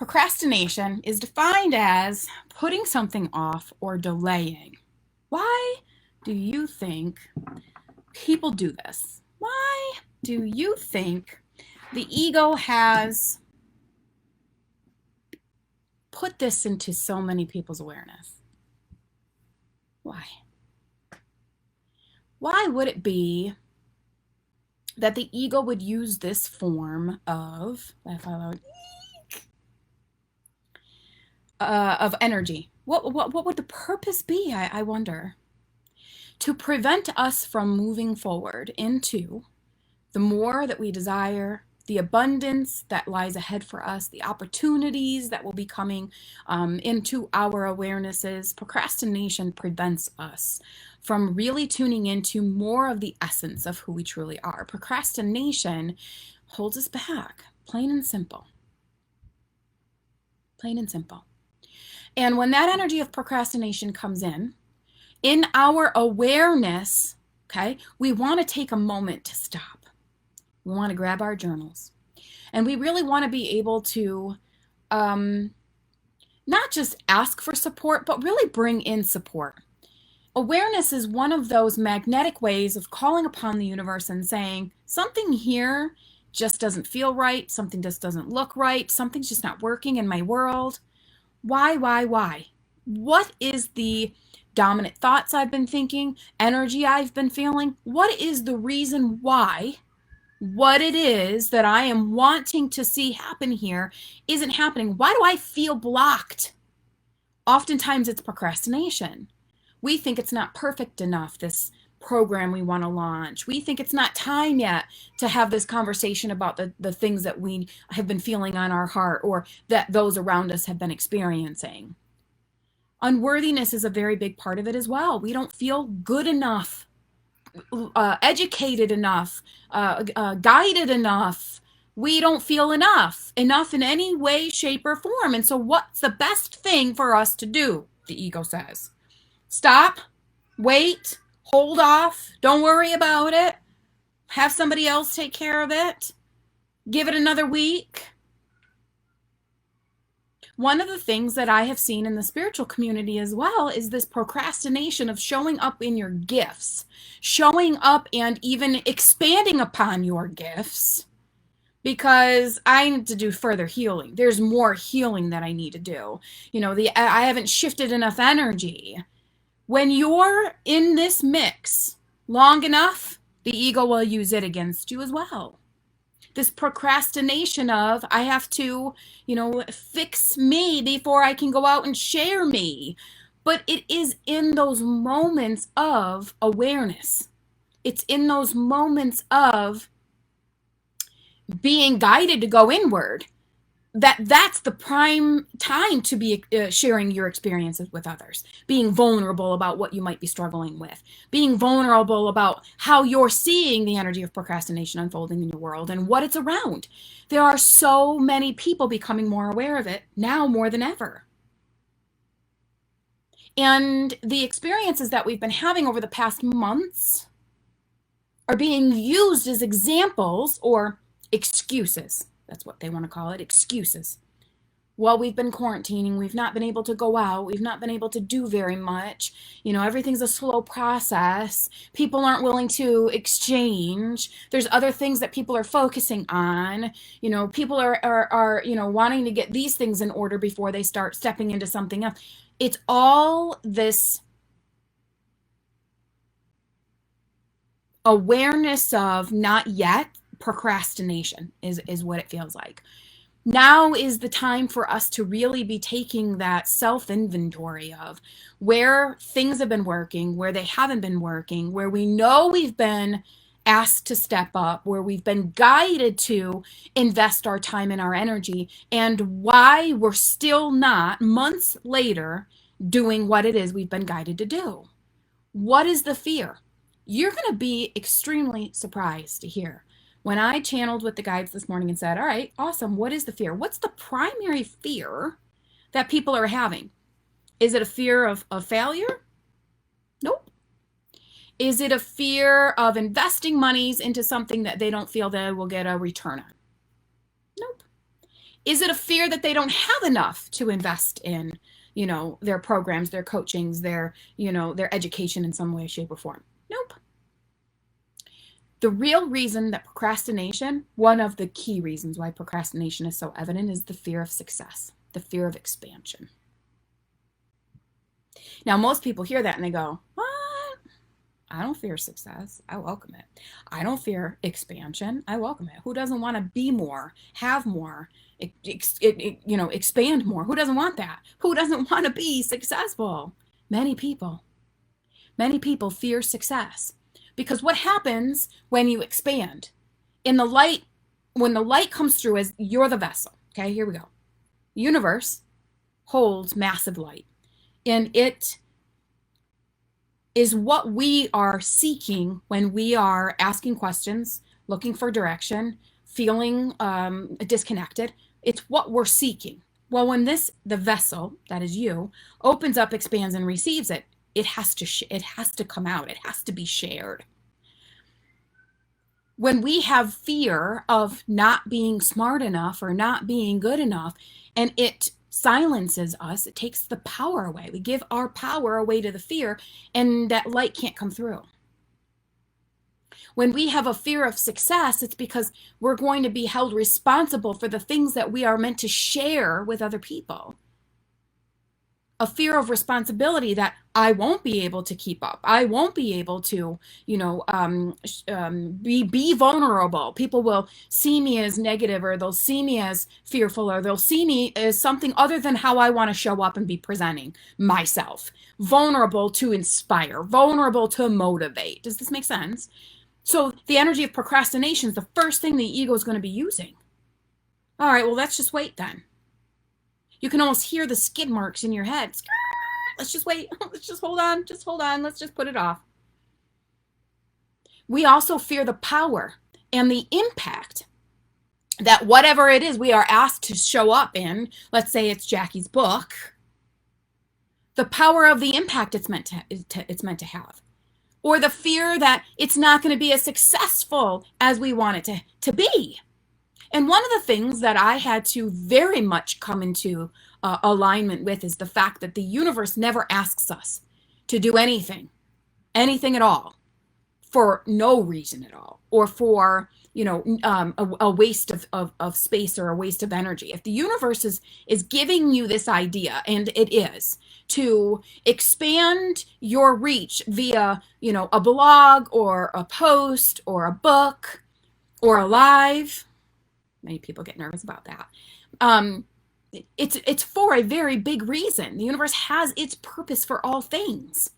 Procrastination is defined as putting something off or delaying. Why do you think people do this? Why do you think the ego has put this into so many people's awareness? Why? Why would it be that the ego would use this form of energy? What would the purpose be? I wonder. To prevent us from moving forward into the more that we desire, the abundance that lies ahead for us, the opportunities that will be coming into our awarenesses. Procrastination prevents us from really tuning into more of the essence of who we truly are. Procrastination holds us back, plain and simple. Plain and simple. And when that energy of procrastination comes in our awareness, okay, we want to take a moment to stop. We want to grab our journals. And we really want to be able to not just ask for support, but really bring in support. Awareness is one of those magnetic ways of calling upon the universe and saying, something here just doesn't feel right, something just doesn't look right, something's just not working in my world. Why? What is the dominant thoughts I've been thinking, energy I've been feeling? What is the reason why what it is that I am wanting to see happen here isn't happening? Why do I feel blocked? Oftentimes it's procrastination. We think it's not perfect enough, this program we want to launch. We think it's not time yet to have this conversation about the things that we have been feeling on our heart or that those around us have been experiencing. Unworthiness is a very big part of it as well. We don't feel good enough, educated enough, guided enough. We don't feel enough in any way, shape, or form. And so what's the best thing for us to do? The ego says, stop, wait, hold off, don't worry about it, have somebody else take care of it, give it another week. One of the things that I have seen in the spiritual community as well is this procrastination of showing up in your gifts, showing up and even expanding upon your gifts, because I need to do further healing. There's more healing that I need to do. I haven't shifted enough energy. When you're in this mix long enough, the ego will use it against you as well. This procrastination of, I have to, fix me before I can go out and share me. But it is in those moments of awareness. It's in those moments of being guided to go inward that's the prime time to be sharing your experiences with others, being vulnerable about what you might be struggling with, being vulnerable about how you're seeing the energy of procrastination unfolding in your world and what it's around. There are so many people becoming more aware of it now more than ever. And the experiences that we've been having over the past months are being used as examples or excuses. That's what they want to call it, excuses. Well, we've been quarantining. We've not been able to go out. We've not been able to do very much. Everything's a slow process. People aren't willing to exchange. There's other things that people are focusing on. People are wanting to get these things in order before they start stepping into something else. It's all this awareness of not yet. Procrastination is what it feels like. Now is the time for us to really be taking that self-inventory of where things have been working, where they haven't been working, where we know we've been asked to step up, where we've been guided to invest our time and our energy, and why we're still not, months later, doing what it is we've been guided to do. What is the fear? You're going to be extremely surprised to hear. When I channeled with the guides this morning and said, all right, awesome, what is the fear? What's the primary fear that people are having? Is it a fear of failure? Nope. Is it a fear of investing monies into something that they don't feel they will get a return on? Nope. Is it a fear that they don't have enough to invest in, their programs, their coachings, their education in some way, shape, or form? Nope. The real reason that procrastination, one of the key reasons why procrastination is so evident, is the fear of success, the fear of expansion. Now, most people hear that and they go, what? I don't fear success. I welcome it. I don't fear expansion. I welcome it. Who doesn't want to be more, have more, expand more? Who doesn't want that? Who doesn't want to be successful? Many people. Many people fear success. Because what happens when you expand? When the light comes through, as you're the vessel. Okay, here we go. The universe holds massive light. And it is what we are seeking when we are asking questions, looking for direction, feeling disconnected. It's what we're seeking. Well, when the vessel, that is you, opens up, expands, and receives it, it has to come out. It has to be shared. When we have fear of not being smart enough or not being good enough, and it silences us, it takes the power away. We give our power away to the fear, and that light can't come through. When we have a fear of success, it's because we're going to be held responsible for the things that we are meant to share with other people. A fear of responsibility that I won't be able to keep up. I won't be able to, be vulnerable. People will see me as negative, or they'll see me as fearful, or they'll see me as something other than how I want to show up and be presenting myself. Vulnerable to inspire, vulnerable to motivate. Does this make sense? So the energy of procrastination is the first thing the ego is going to be using. All right, well, let's just wait then. You can almost hear the skid marks in your head. Let's just wait. Let's just hold on. Just hold on. Let's just put it off. We also fear the power and the impact that whatever it is we are asked to show up in, let's say it's Jackie's book, the power of the impact it's meant to have. Or the fear that it's not going to be as successful as we want it to be. And one of the things that I had to very much come into alignment with is the fact that the universe never asks us to do anything at all, for no reason at all, or for a waste of space or a waste of energy. If the universe is giving you this idea, and it is, to expand your reach via a blog or a post or a book or a live. Many people get nervous about that. It's for a very big reason. The universe has its purpose for all things.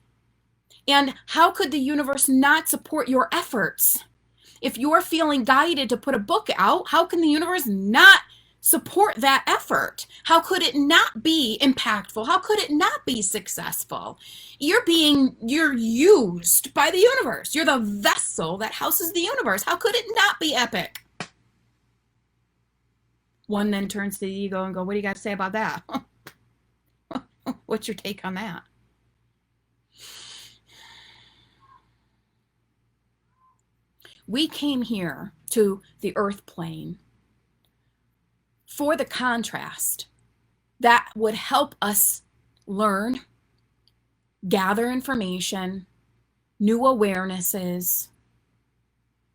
And how could the universe not support your efforts? If you're feeling guided to put a book out, how can the universe not support that effort? How could it not be impactful? How could it not be successful? You're used by the universe. You're the vessel that houses the universe. How could it not be epic? One then turns to the ego and go, what do you got to say about that? What's your take on that? We came here to the earth plane for the contrast that would help us learn, gather information, new awarenesses,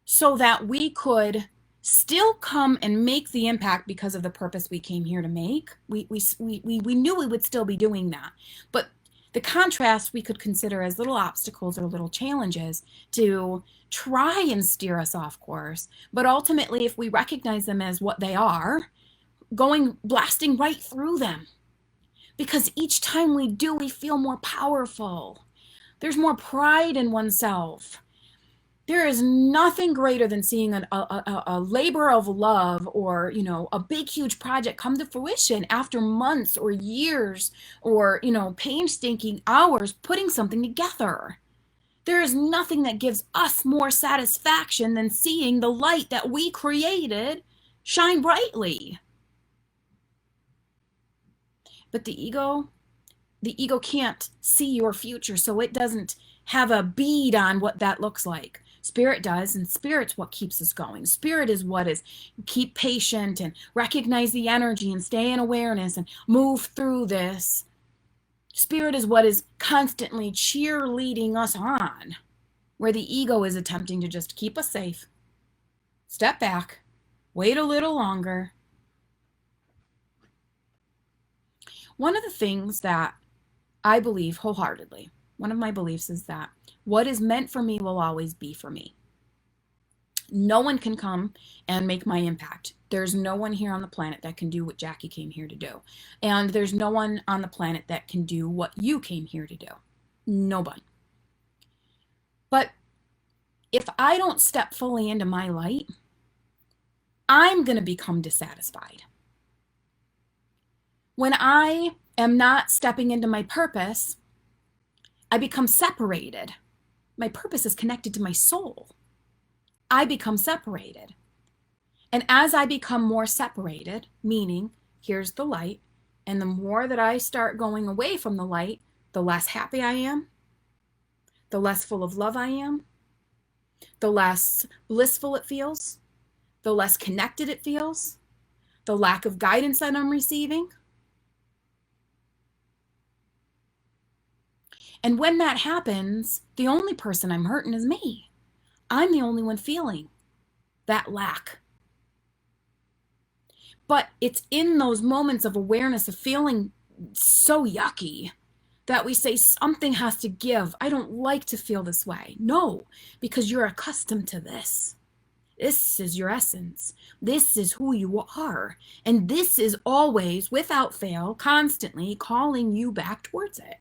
so that we could still come and make the impact because of the purpose we came here to make. We knew we would still be doing that. But the contrast we could consider as little obstacles or little challenges to try and steer us off course. But ultimately, if we recognize them as what they are, blasting right through them. Because each time we do, we feel more powerful. There's more pride in oneself. There is nothing greater than seeing a labor of love, or a big huge project come to fruition after months or years or painstaking hours putting something together. There is nothing that gives us more satisfaction than seeing the light that we created shine brightly. But the ego can't see your future, so it doesn't have a bead on what that looks like. Spirit does, and spirit's what keeps us going. Spirit is what is keep patient and recognize the energy and stay in awareness and move through this. Spirit is what is constantly cheerleading us on, where the ego is attempting to just keep us safe. Step back, wait a little longer. One of the things that I believe wholeheartedly, one of my beliefs is that what is meant for me will always be for me. No one can come and make my impact. There's no one here on the planet that can do what Jackie came here to do. And there's no one on the planet that can do what you came here to do. Nobody. But if I don't step fully into my light, I'm going to become dissatisfied. When I am not stepping into my purpose, I become separated. My purpose is connected to my soul. I become separated. And as I become more separated, meaning here's the light, and the more that I start going away from the light, the less happy I am, the less full of love I am, the less blissful it feels, the less connected it feels, the lack of guidance that I'm receiving. And when that happens, the only person I'm hurting is me. I'm the only one feeling that lack. But it's in those moments of awareness of feeling so yucky that we say something has to give. I don't like to feel this way. No, because you're accustomed to this. This is your essence. This is who you are. And this is always, without fail, constantly calling you back towards it.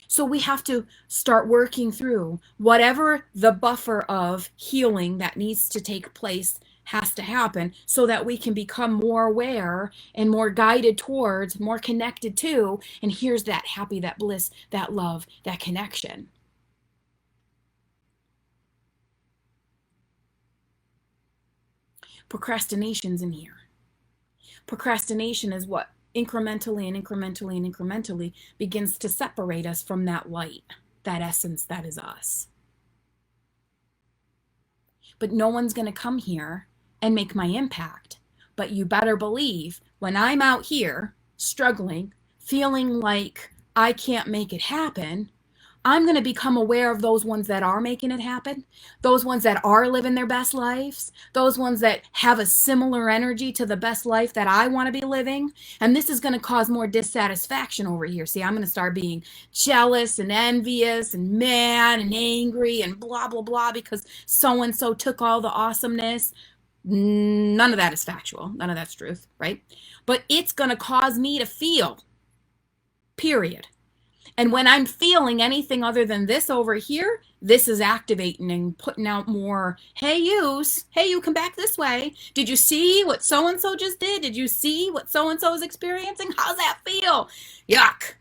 So we have to start working through whatever the buffer of healing that needs to take place has to happen so that we can become more aware and more guided towards, more connected to, and here's that happy, that bliss, that love, that connection. Procrastination's in here. Procrastination is what incrementally and incrementally and incrementally begins to separate us from that light, that essence that is us. But no one's going to come here and make my impact. But you better believe when I'm out here struggling, feeling like I can't make it happen, I'm going to become aware of those ones that are making it happen, those ones that are living their best lives, those ones that have a similar energy to the best life that I want to be living. And this is going to cause more dissatisfaction over here. See, I'm going to start being jealous and envious and mad and angry and blah, blah, blah because so-and-so took all the awesomeness. None of that is factual. None of that's truth, right? But it's going to cause me to feel, period. And when I'm feeling anything other than this over here, this is activating and putting out more, hey, you come back this way. Did you see what so-and-so just did? Did you see what so-and-so is experiencing? How's that feel? Yuck.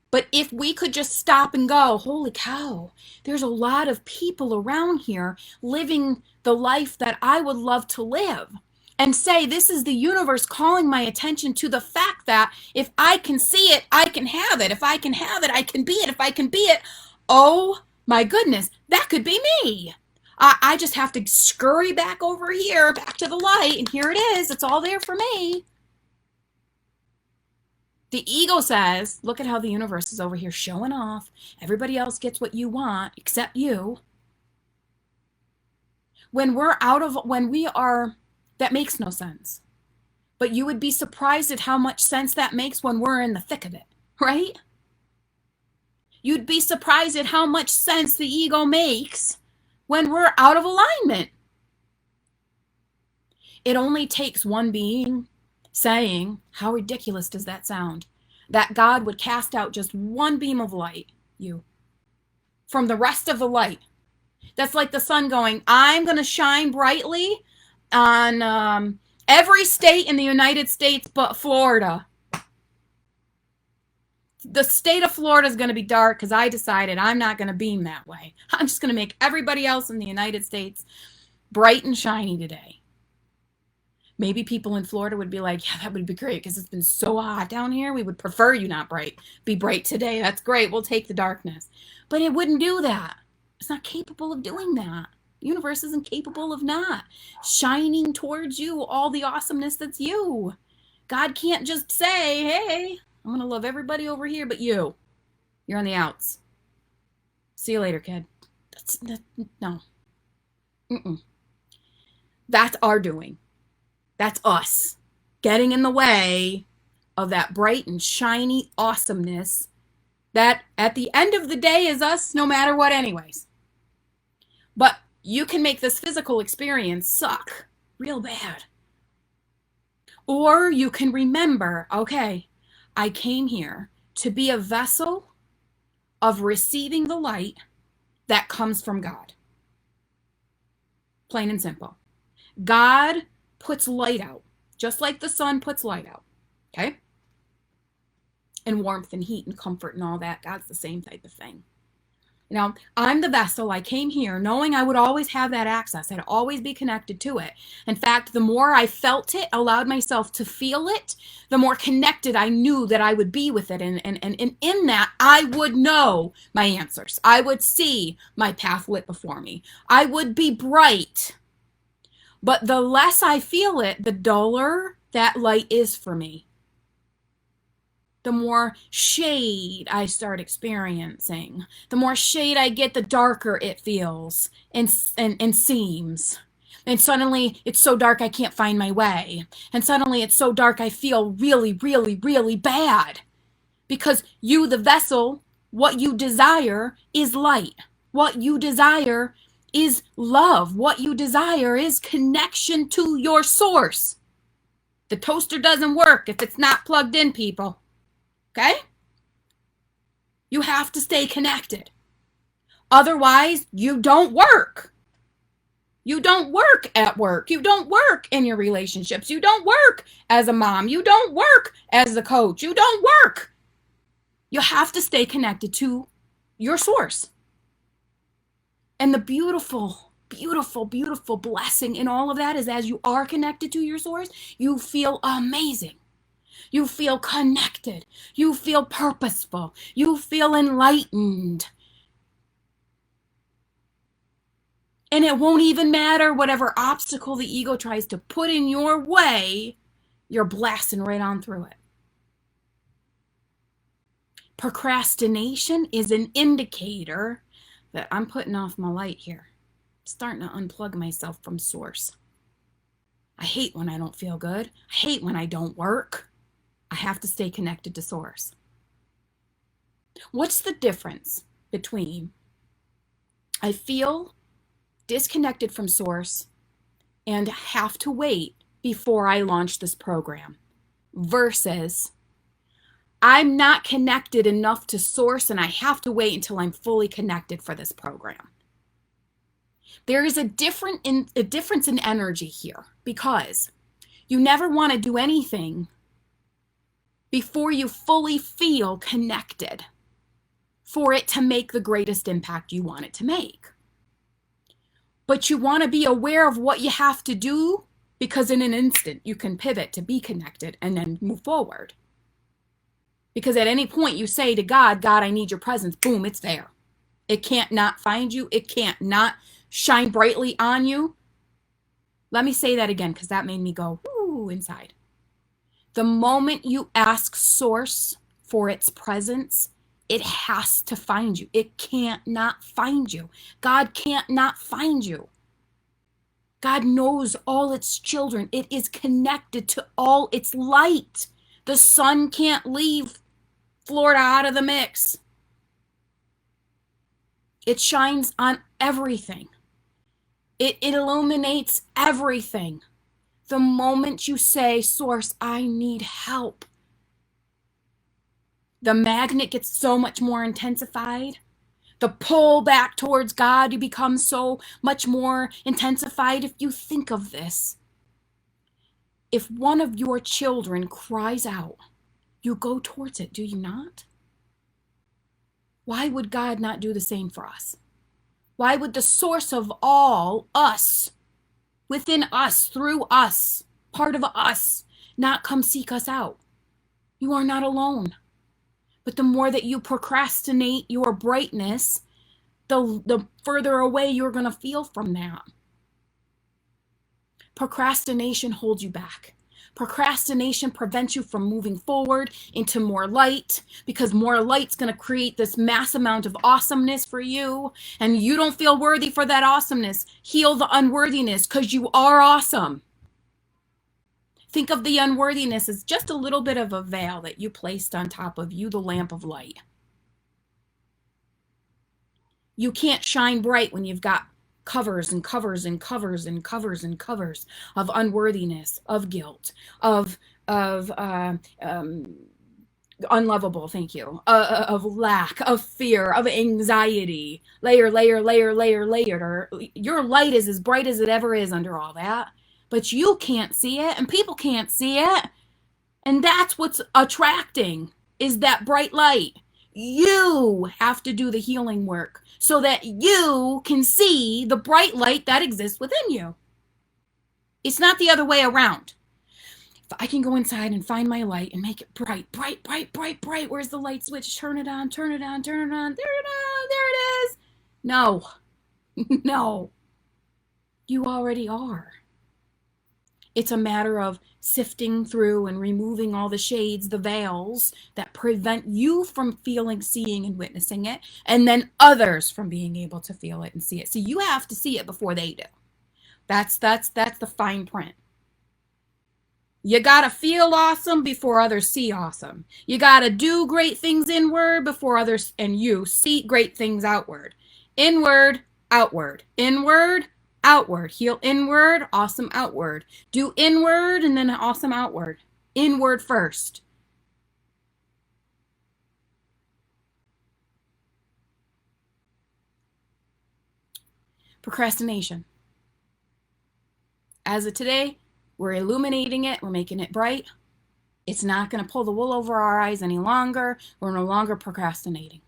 But if we could just stop and go, holy cow, there's a lot of people around here living the life that I would love to live. And say, this is the universe calling my attention to the fact that if I can see it, I can have it. If I can have it, I can be it. If I can be it, oh my goodness, that could be me. I just have to scurry back over here, back to the light, and here it is. It's all there for me. The ego says, look at how the universe is over here showing off. Everybody else gets what you want except you. When we are, that makes no sense. But you would be surprised at how much sense that makes when we're in the thick of it, right? You'd be surprised at how much sense the ego makes when we're out of alignment. It only takes one being saying, how ridiculous does that sound? That God would cast out just one beam of light, from the rest of the light. That's like the sun going, I'm going to shine brightly on every state in the United States but Florida. The state of Florida is going to be dark because I decided I'm not going to beam that way. I'm just going to make everybody else in the United States bright and shiny today. Maybe people in Florida would be like, yeah, that would be great because it's been so hot down here. We would prefer you not be bright today. That's great. We'll take the darkness. But it wouldn't do that. It's not capable of doing that. The universe isn't capable of not shining towards you all the awesomeness that's you. God can't just say, hey, I'm going to love everybody over here but you. You're on the outs. See you later, kid. No. Mm-mm. That's our doing. That's us getting in the way of that bright and shiny awesomeness that at the end of the day is us no matter what anyways. But you can make this physical experience suck real bad. Or you can remember, okay, I came here to be a vessel of receiving the light that comes from God. Plain and simple. God puts light out, just like the sun puts light out, okay? And warmth and heat and comfort and all that. God's the same type of thing. You know, I'm the vessel. I came here knowing I would always have that access. I'd always be connected to it. In fact, the more I felt it, allowed myself to feel it, the more connected I knew that I would be with it. And in that, I would know my answers. I would see my path lit before me. I would be bright. But the less I feel it, the duller that light is for me. The more shade I start experiencing. The more shade I get, the darker it feels and seems. And suddenly it's so dark I can't find my way. And suddenly it's so dark I feel really, really, really bad. Because you, the vessel, what you desire is light. What you desire is love. What you desire is connection to your source. The toaster doesn't work if it's not plugged in, people. Okay? You have to stay connected. Otherwise, you don't work. You don't work at work. You don't work in your relationships. You don't work as a mom. You don't work as a coach. You don't work. You have to stay connected to your source. And the beautiful, beautiful, beautiful blessing in all of that is as you are connected to your source, you feel amazing. You feel connected. You feel purposeful. You feel enlightened. And it won't even matter whatever obstacle the ego tries to put in your way, you're blasting right on through it. Procrastination is an indicator that I'm putting off my light here. I'm starting to unplug myself from source. I hate when I don't feel good. I hate when I don't work. I have to stay connected to source. What's the difference between I feel disconnected from source and have to wait before I launch this program versus I'm not connected enough to source and I have to wait until I'm fully connected for this program? There is a difference in energy here because you never want to do anything before you fully feel connected for it to make the greatest impact you want it to make. But you want to be aware of what you have to do because in an instant you can pivot to be connected and then move forward. Because at any point you say to God, God, I need your presence, boom, it's there. It can't not find you. It can't not shine brightly on you. Let me say that again because that made me go, whoo, inside. The moment you ask source for its presence, it has to find you. It can't not find you. God can't not find you. God knows all its children. It is connected to all its light. The sun can't leave Florida out of the mix. It shines on everything. It illuminates everything. The moment you say, source, I need help, the magnet gets so much more intensified. The pull back towards God, you become so much more intensified. If you think of this, if one of your children cries out, you go towards it, do you not? Why would God not do the same for us? Why would the source of all us, within us, through us, part of us, not come seek us out. You are not alone. But the more that you procrastinate your brightness, the further away you're going to feel from that. Procrastination holds you back. Procrastination prevents you from moving forward into more light, because more light's going to create this mass amount of awesomeness for you, and you don't feel worthy for that awesomeness. Heal the unworthiness, because you are awesome. Think of the unworthiness as just a little bit of a veil that you placed on top of you, the lamp of light. You can't shine bright when you've got covers and covers and covers and covers and covers of unworthiness, of guilt, of unlovable, thank you, of lack, of fear, of anxiety, layer, layer, layer, layer, layer. Your light is as bright as it ever is under all that, but you can't see it, and people can't see it, and that's what's attracting, is that bright light. You have to do the healing work so that you can see the bright light that exists within you. It's not the other way around. If I can go inside and find my light and make it bright, bright, bright, bright, bright, where's the light switch? Turn it on, turn it on, turn it on, there it is. No, no, you already are. It's a matter of sifting through and removing all the shades, the veils that prevent you from feeling, seeing, and witnessing it, and then others from being able to feel it and see it. So you have to see it before they do. That's the fine print. You gotta feel awesome before others see awesome. You gotta do great things inward before others and you see great things outward. Inward, outward. Inward, outward. Heal inward, awesome outward. Do inward and then awesome outward. Inward first. Procrastination. As of today, we're illuminating it. We're making it bright. It's not going to pull the wool over our eyes any longer. We're no longer procrastinating.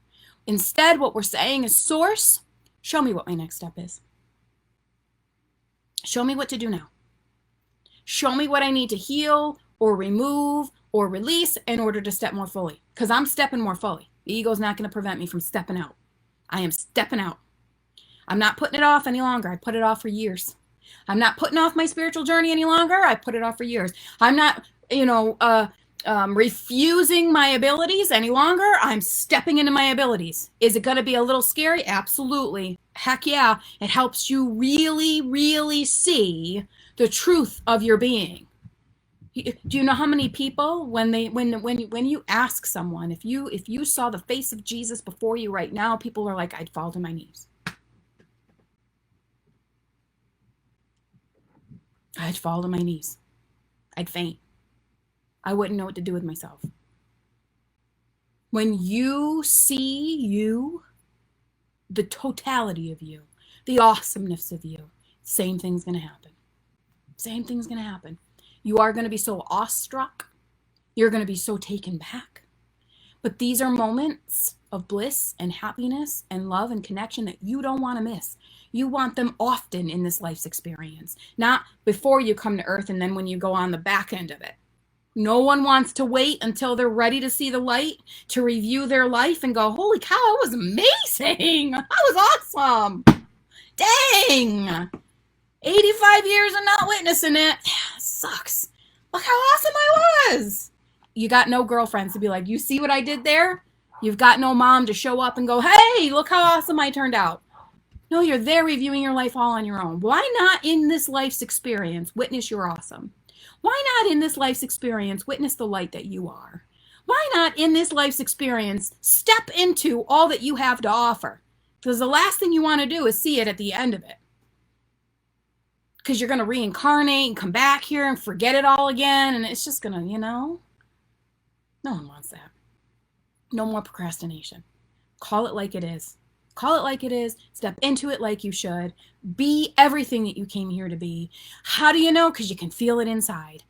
Instead, what we're saying is, Source, show me what my next step is. Show me what to do now. Show me what I need to heal or remove or release in order to step more fully. Because I'm stepping more fully. The ego's not going to prevent me from stepping out. I am stepping out. I'm not putting it off any longer. I put it off for years. I'm not putting off my spiritual journey any longer. I put it off for years. I'm not, refusing my abilities any longer. I'm stepping into my abilities. Is it going to be a little scary? Absolutely. Heck yeah. It helps you really, really see the truth of your being. Do you know how many people, when you ask someone, if you saw the face of Jesus before you right now, people are like, I'd fall to my knees. I'd fall to my knees. I'd faint. I wouldn't know what to do with myself. When you see you, the totality of you, the awesomeness of you, same thing's going to happen. Same thing's going to happen. You are going to be so awestruck. You're going to be so taken back. But these are moments of bliss and happiness and love and connection that you don't want to miss. You want them often in this life's experience, not before you come to earth and then when you go on the back end of it. No one wants to wait until they're ready to see the light, to review their life and go, holy cow, it was amazing. That was awesome. Dang. 85 years and not witnessing it. Sucks. Look how awesome I was. You got no girlfriends to be like, you see what I did there? You've got no mom to show up and go, hey, look how awesome I turned out. No, you're there reviewing your life all on your own. Why not in this life's experience witness your awesome? Why not in this life's experience witness the light that you are? Why not in this life's experience step into all that you have to offer? Because the last thing you want to do is see it at the end of it. Because you're going to reincarnate and come back here and forget it all again. And it's just going to, no one wants that. No more procrastination. Call it like it is. Call it like it is. Step into it like you should. Be everything that you came here to be. How do you know? Because you can feel it inside.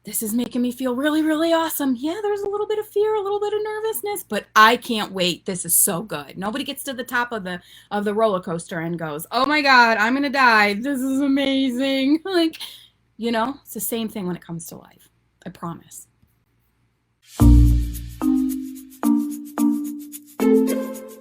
This is making me feel really, really awesome. Yeah, there's a little bit of fear, a little bit of nervousness, but I can't wait. This is so good. Nobody gets to the top of the roller coaster and goes, oh my God, I'm going to die. This is amazing. Like, You know, it's the same thing when it comes to life. I promise.